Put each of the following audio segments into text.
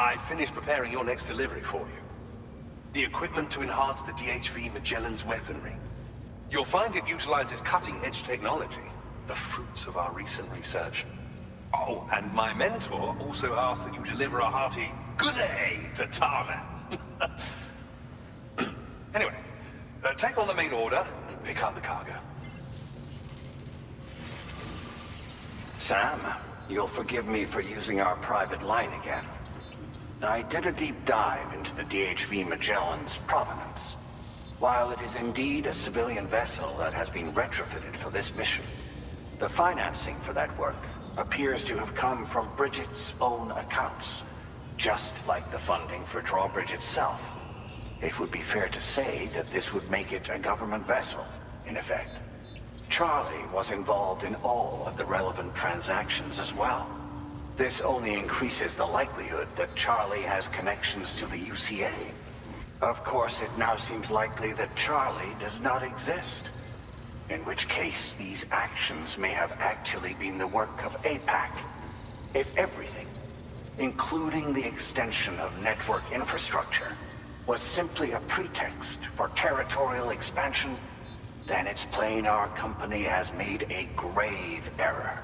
I finished preparing your next delivery for you. The equipment to enhance the DHV Magellan's weaponry. You'll find it utilizes cutting-edge technology, the fruits of our recent research. Oh, and my mentor also asked that you deliver a hearty good day to Tarman. Anyway, take on the main order and pick up the cargo. Sam, you'll forgive me for using our private line again. I did a deep dive into the DHV Magellan's provenance. While it is indeed a civilian vessel that has been retrofitted for this mission, the financing for that work appears to have come from Bridget's own accounts, just like the funding for Drawbridge itself. It would be fair to say that this would make it a government vessel, in effect. Charlie was involved in all of the relevant transactions as well. This only increases the likelihood that Charlie has connections to the UCA. Of course, it now seems likely that Charlie does not exist. In which case, these actions may have actually been the work of APAC. If everything, including the extension of network infrastructure, was simply a pretext for territorial expansion, then it's plain our company has made a grave error.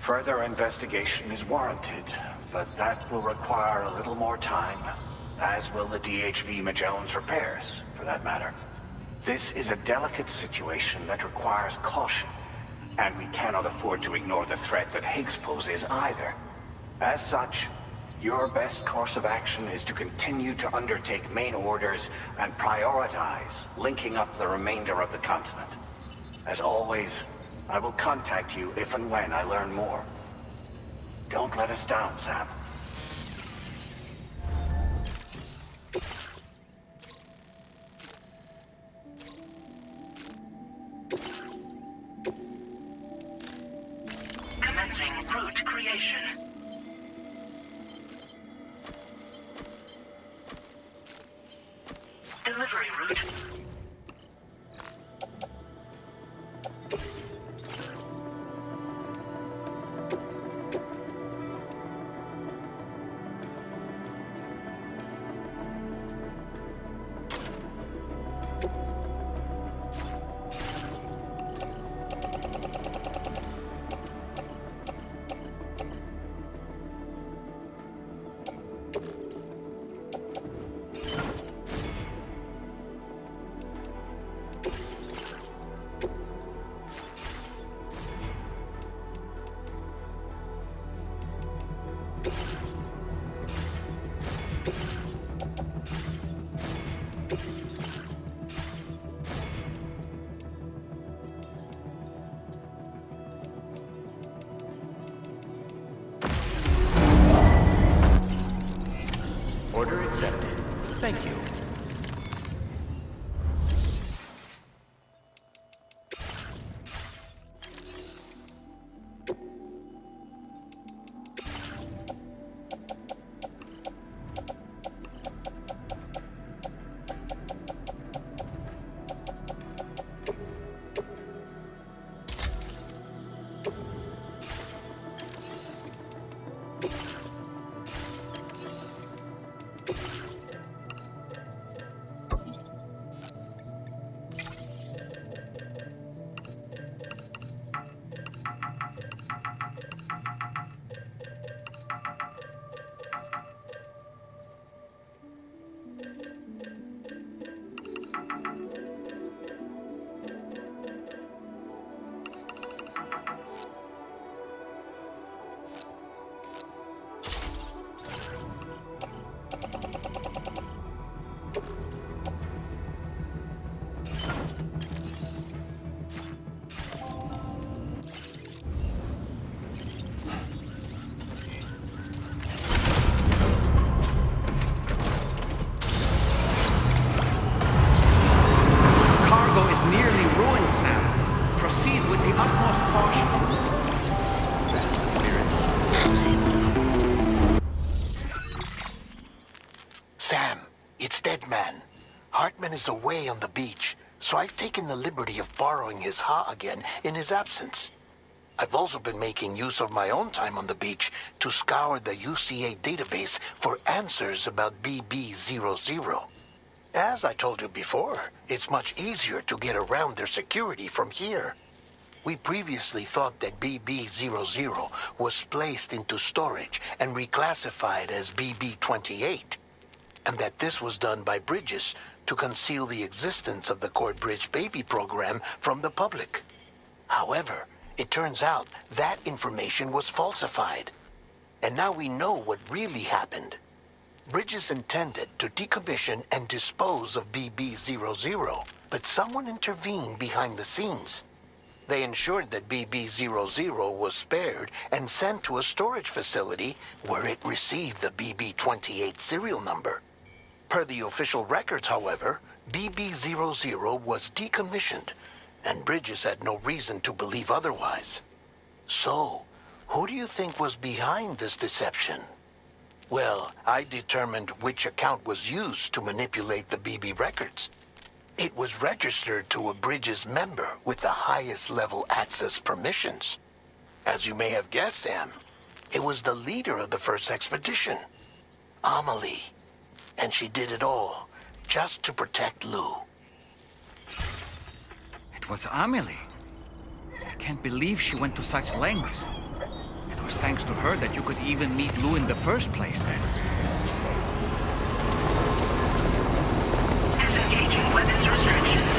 Further investigation is warranted, but that will require a little more time, as will the DHV Magellan's repairs, for that matter. This is a delicate situation that requires caution, and we cannot afford to ignore the threat that Higgs poses either. As such, your best course of action is to continue to undertake main orders and prioritize linking up the remainder of the continent. As always, I will contact you if and when I learn more. Don't let us down, Sam. Commencing route creation. Delivery route. Order accepted. Thank you. Is away on the beach, so I've taken the liberty of borrowing his Ha again in his absence. I've also been making use of my own time on the beach to scour the UCA database for answers about BB00. As I told you before, it's much easier to get around their security from here. We previously thought that BB00 was placed into storage and reclassified as BB28, and that this was done by Bridges to conceal the existence of the Cord Bridge Baby program from the public. However, it turns out that information was falsified, and now we know what really happened. Bridges intended to decommission and dispose of BB00, but someone intervened behind the scenes. They ensured that BB00 was spared and sent to a storage facility where it received the BB28 serial number. Per the official records, however, BB00 was decommissioned, and Bridges had no reason to believe otherwise. So, who do you think was behind this deception? Well, I determined which account was used to manipulate the BB records. It was registered to a Bridges member with the highest level access permissions. As you may have guessed, Sam, it was the leader of the first expedition, Amelie. And she did it all just to protect Lou. It was Amelie. I can't believe she went to such lengths. It was thanks to her that you could even meet Lou in the first place then. Disengaging weapons restrictions.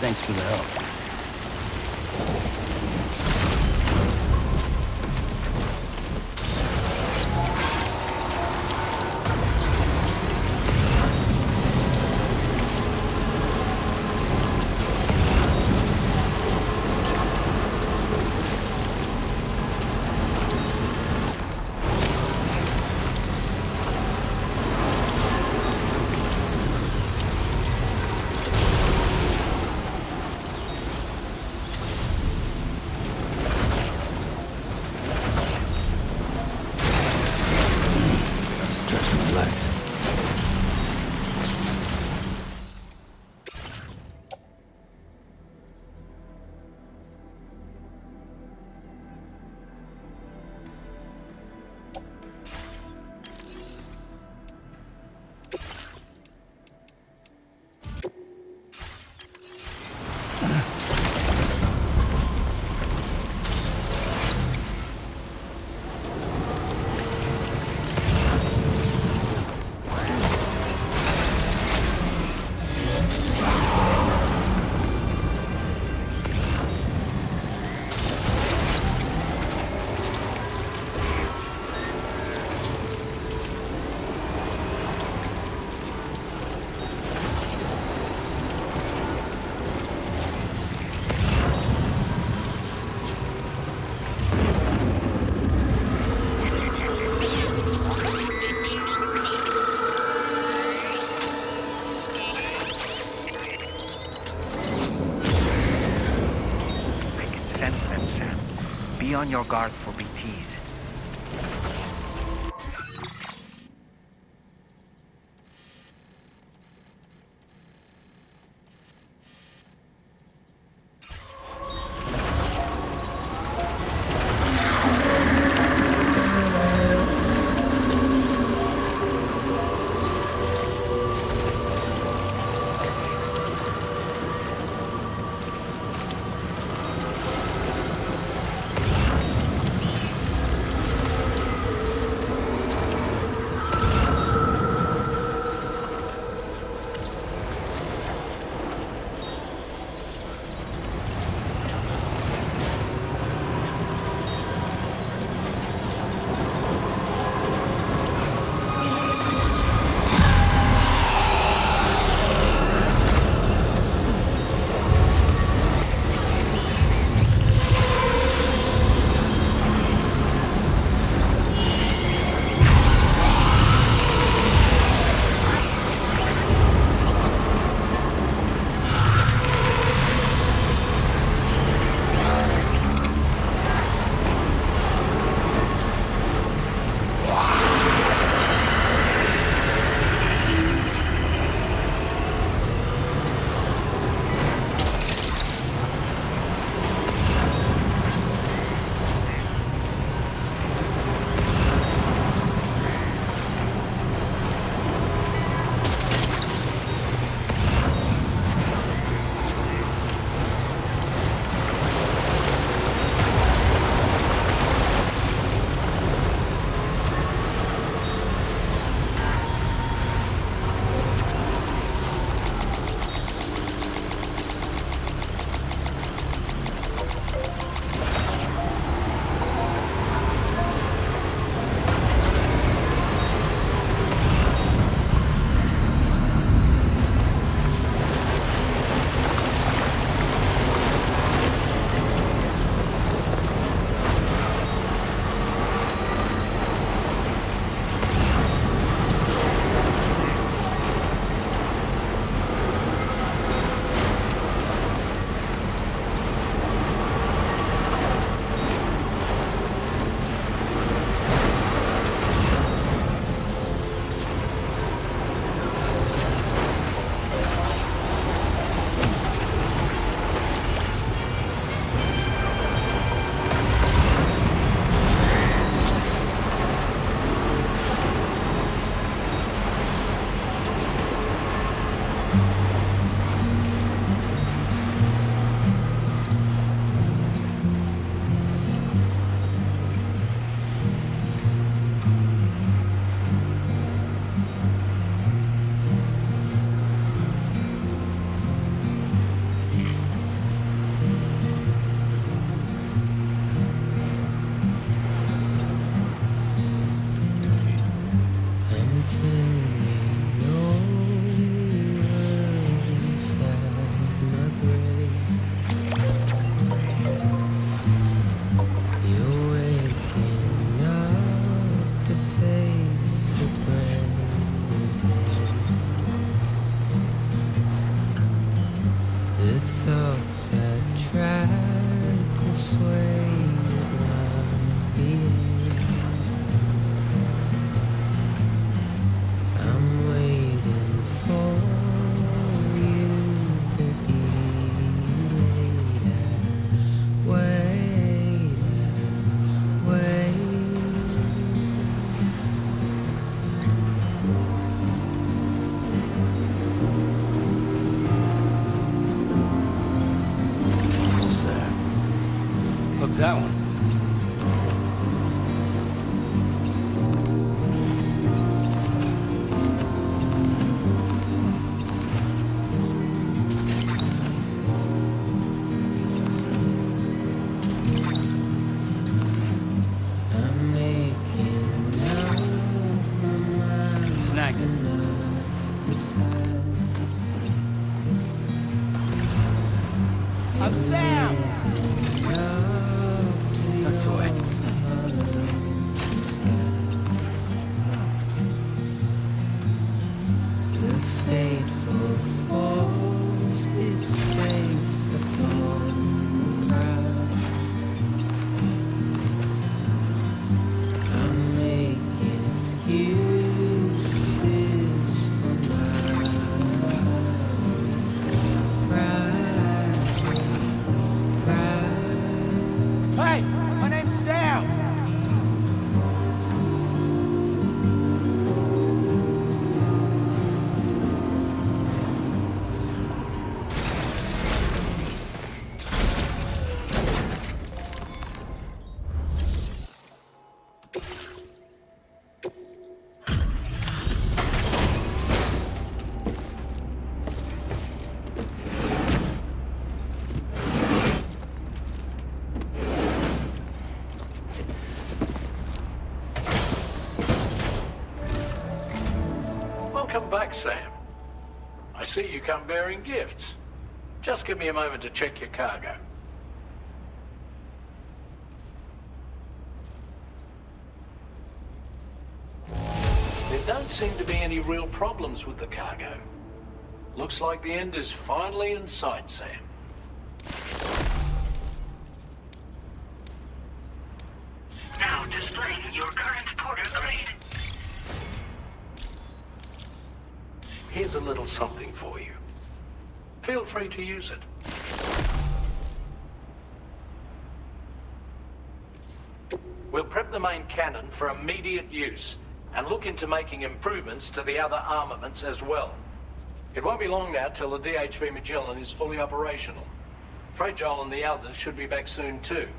Thanks for the help. be on your guard for BTs. That one. Snag it. I'm Sam! That's the way. The fateful forced its face upon the ground. Welcome back, Sam. I see you come bearing gifts. Just give me a moment to check your cargo. There don't seem to be any real problems with the cargo. Looks like the end is finally in sight, Sam. Now displaying your current porter grade. Here's a little something for you. Feel free to use it. We'll prep the main cannon for immediate use and look into making improvements to the other armaments as well. It won't be long now till the DHV Magellan is fully operational. Fragile and the others should be back soon too.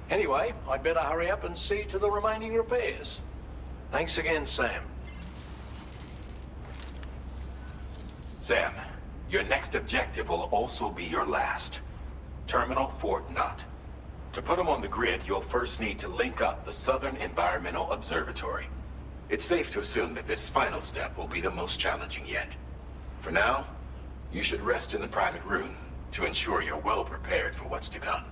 Anyway, I'd better hurry up and see to the remaining repairs. Thanks again, Sam. Sam, your next objective will also be your last. Terminal Fort Knott. To put them on the grid, you'll first need to link up the Southern Environmental Observatory. It's safe to assume that this final step will be the most challenging yet. For now, you should rest in the private room to ensure you're well prepared for what's to come.